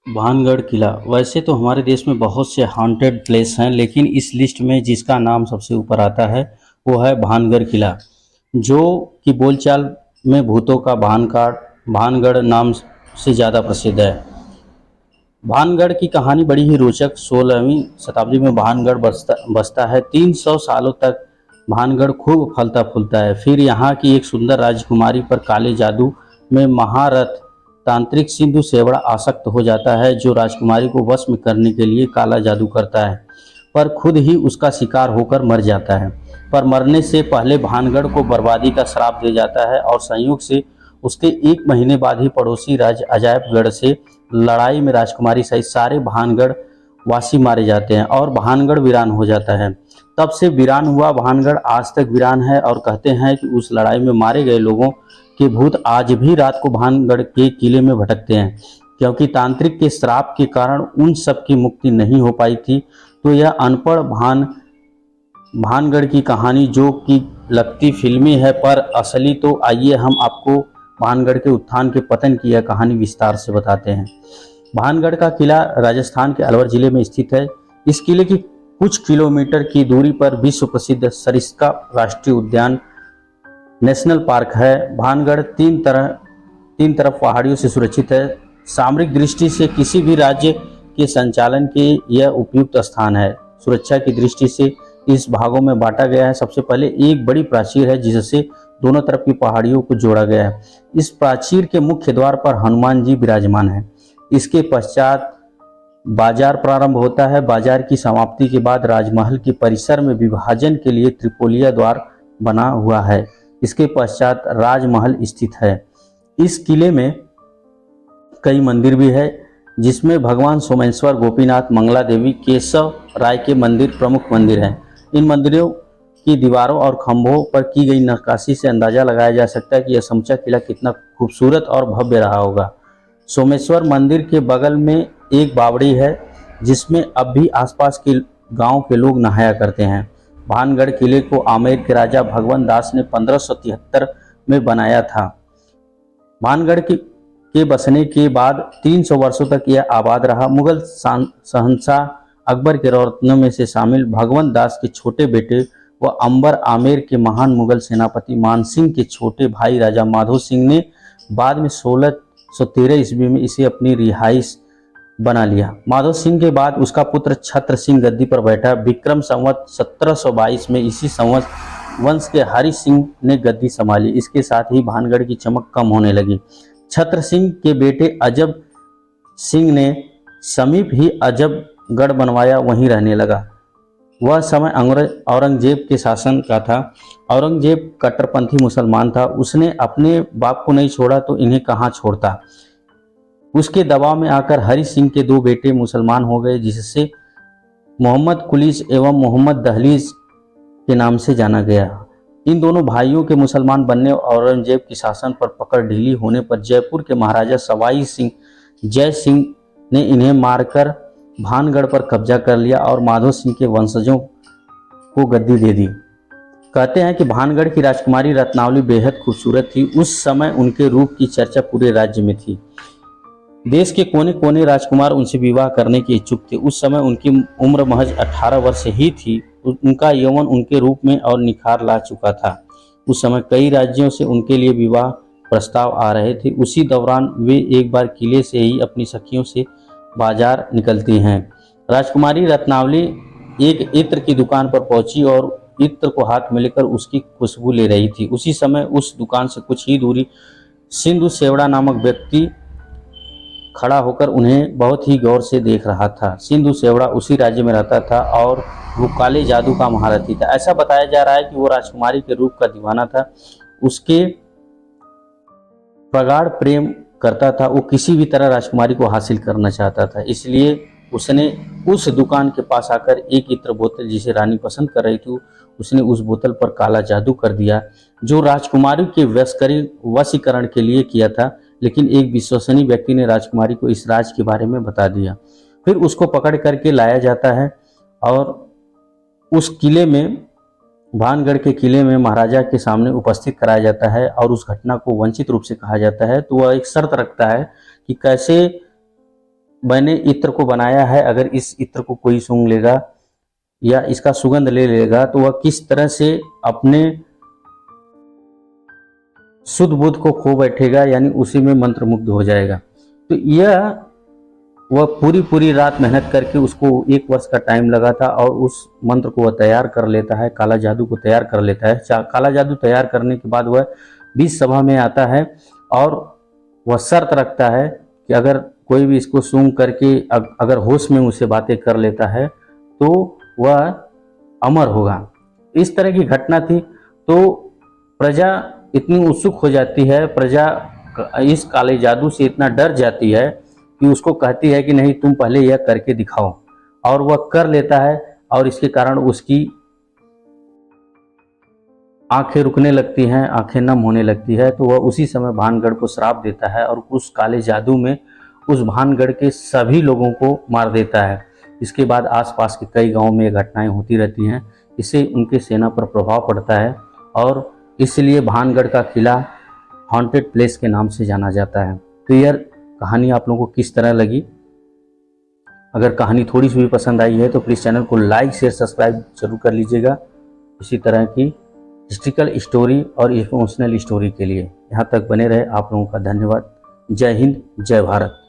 भानगढ़ किला वैसे तो हमारे देश में बहुत से हॉन्टेड प्लेस हैं, लेकिन इस लिस्ट में जिसका नाम सबसे ऊपर आता है वो है भानगढ़ किला, जो कि बोलचाल में भूतों का भानगढ़ नाम से ज़्यादा प्रसिद्ध है। भानगढ़ की कहानी बड़ी ही रोचक। 16वीं शताब्दी में भानगढ़ बसता है। 300 सालों तक भानगढ़ खूब फलता फूलता है। फिर यहाँ की एक सुंदर राजकुमारी पर काले जादू में महारथ तांत्रिक सिंधु सेवड़ा आसक्त हो जाता है, जो राजकुमारी को वश में करने के लिए काला जादू करता है, पर खुद ही उसका शिकार होकर मर जाता है। पर मरने से पहले भानगढ़ को बर्बादी का श्राप दे जाता है और संयोग से उसके 1 महीने बाद ही पड़ोसी राज्य अजायबगढ़ से लड़ाई में राजकुमारी सहित सारे भानगढ़ वासी मारे जाते हैं और भानगढ़ वीरान हो जाता है। तब से वीरान हुआ भानगढ़ आज तक वीरान है और कहते हैं कि उस लड़ाई में मारे गए लोगों के भूत आज भी रात को भानगढ़ के किले में भटकते हैं, क्योंकि तांत्रिक के श्राप के कारण उन सब की मुक्ति नहीं हो पाई थी। तो यह अनपढ़ भानगढ़ की कहानी, जो कि लगती फिल्मी है पर असली, तो आइए हम आपको भानगढ़ के उत्थान के पतन की यह कहानी विस्तार से बताते हैं। भानगढ़ का किला राजस्थान के अलवर जिले में स्थित है। इस किले की कुछ किलोमीटर की दूरी पर विश्व प्रसिद्ध सरिस्का राष्ट्रीय उद्यान नेशनल पार्क है। भानगढ़ तीन तरफ पहाड़ियों से सुरक्षित है। सामरिक दृष्टि से किसी भी राज्य के संचालन के यह उपयुक्त स्थान है। सुरक्षा की दृष्टि से इस भागों में बांटा गया है। सबसे पहले एक बड़ी प्राचीर है जिससे दोनों तरफ की पहाड़ियों को जोड़ा गया है। इस प्राचीर के मुख्य द्वार पर हनुमान जी विराजमान है। इसके पश्चात बाजार प्रारंभ होता है। बाजार की समाप्ति के बाद राजमहल के परिसर में विभाजन के लिए त्रिपोलिया द्वार बना हुआ है। इसके पश्चात राजमहल स्थित है। इस किले में कई मंदिर भी है, जिसमें भगवान सोमेश्वर, गोपीनाथ, मंगला देवी, केशव राय के मंदिर प्रमुख मंदिर हैं। इन मंदिरों की दीवारों और खंभों पर की गई नक्काशी से अंदाजा लगाया जा सकता है कि यह समूचा किला कितना खूबसूरत और भव्य रहा होगा। सोमेश्वर मंदिर के बगल में एक बावड़ी है, जिसमें अब भी आसपास के गांव के लोग नहाया करते हैं। भानगढ़ किले को आमेर के राजा भगवंत दास ने 1573 में बनाया था। भानगढ़ के बसने के बाद 300 वर्षों तक यह आबाद रहा। मुगल शहंशाह अकबर के रत्नों में से शामिल भगवंत दास के छोटे बेटे व अंबर आमेर के महान मुगल सेनापति मानसिंह के छोटे भाई राजा माधो सिंह ने बाद में 1613 ईस्वी में इसे अपनी रिहाइश बना लिया। माधो सिंह के बाद उसका पुत्र छत्र सिंह गद्दी पर बैठा। विक्रम संवत 1722 में इसी संवत वंश के हरि सिंह ने गद्दी संभाली। इसके साथ ही भानगढ़ की चमक कम होने लगी। छत्र सिंह के बेटे अजब सिंह ने समीप ही अजबगढ़ बनवाया, वहीं रहने लगा। वह समय औरंगजेब के शासन का था। औरंगजेब कट्टरपंथी मुसलमान था। उसने अपने बाप को नहीं छोड़ा तो इन्हें कहाँ छोड़ता। उसके दबाव में आकर हरि सिंह के 2 बेटे मुसलमान हो गए, जिससे मोहम्मद कुलीस एवं मोहम्मद दहलीज के नाम से जाना गया। इन दोनों भाइयों के मुसलमान बनने और औरंगजेब के शासन पर पकड़ ढीली होने पर जयपुर के महाराजा सवाई सिंह जय सिंह ने इन्हें मारकर भानगढ़ पर कब्जा कर लिया और माधो सिंह के वंशजों को गद्दी दे दी। कहते हैं कि भानगढ़ की राजकुमारी रत्नावली बेहद खूबसूरत थी। उस समय उनके रूप की चर्चा पूरे राज्य में थी। देश के कोने कोने राजकुमार उनसे विवाह करने के इच्छुक थे। उस समय उनकी उम्र महज 18 वर्ष ही थी। उनका यौवन उनके रूप में और निखार ला चुका था। उस समय कई राज्यों से उनके लिए विवाह प्रस्ताव आ रहे थे। उसी दौरान वे एक बार किले से ही अपनी सखियों से बाजार निकलती हैं। राजकुमारी रत्नावली एक इत्र की दुकान पर पहुंची और इत्र को हाथ में लेकर उसकी खुशबू ले रही थी। उसी समय उस दुकान से कुछ ही दूरी सिंधु सेवड़ा नामक व्यक्ति खड़ा होकर उन्हें बहुत ही गौर से देख रहा था। सिंधु सेवड़ा उसी राज्य में रहता था और वो काले जादू का महारथी था। ऐसा बताया जा रहा है कि वो राजकुमारी के रूप का दीवाना था। उसके प्रगाढ़ प्रेम करता था। वो किसी भी तरह राजकुमारी को हासिल करना चाहता था। इसलिए उसने उस दुकान के पास आकर एक इत्र बोतल, जिसे रानी पसंद कर रही थी, उसने उस बोतल पर काला जादू कर दिया, जो राजकुमारी के वशीकरण के लिए किया था। लेकिन एक विश्वसनीय व्यक्ति ने राजकुमारी को इस राज के बारे में बता दिया। फिर उसको पकड़ करके लाया जाता है और उस किले में, भानगढ़ के किले में महाराजा के सामने उपस्थित कराया जाता है और उस घटना को वंचित रूप से कहा जाता है। तो वह एक शर्त रखता है कि कैसे मैंने इत्र को बनाया है, अगर इस इत्र को कोई सूंघ लेगा या इसका सुगंध ले लेगा तो वह किस तरह से अपने शुद्ध बुद्ध को खो बैठेगा, यानी उसी में मंत्रमुग्ध हो जाएगा। तो यह वह पूरी पूरी रात मेहनत करके, उसको 1 वर्ष का टाइम लगा था और उस मंत्र को वह तैयार कर लेता है, काला जादू को तैयार कर लेता है। काला जादू तैयार करने के बाद वह बीच सभा में आता है और वह शर्त रखता है कि अगर कोई भी इसको सूंघ करके अगर होश में उसे बातें कर लेता है तो वह अमर होगा। इस तरह की घटना थी। तो प्रजा इतनी उत्सुक हो जाती है, प्रजा इस काले जादू से इतना डर जाती है कि उसको कहती है कि नहीं, तुम पहले यह करके दिखाओ, और वह कर लेता है और इसके कारण उसकी आंखें रुकने लगती हैं, आंखें नम होने लगती है। तो वह उसी समय भानगढ़ को श्राप देता है और उस काले जादू में उस भानगढ़ के सभी लोगों को मार देता है। इसके बाद आसपास के कई गांवों में ये घटनाएं होती रहती हैं। इससे उनके सेना पर प्रभाव पड़ता है और इसलिए भानगढ़ का किला हॉन्टेड प्लेस के नाम से जाना जाता है। तो यह कहानी आप लोगों को किस तरह लगी? अगर कहानी थोड़ी सी भी पसंद आई है तो प्लीज़ चैनल को लाइक शेयर सब्सक्राइब जरूर कर लीजिएगा। इसी तरह की हिस्ट्रिकल स्टोरी और इमोशनल स्टोरी के लिए यहाँ तक बने रहे। आप लोगों का धन्यवाद। जय हिंद, जय भारत।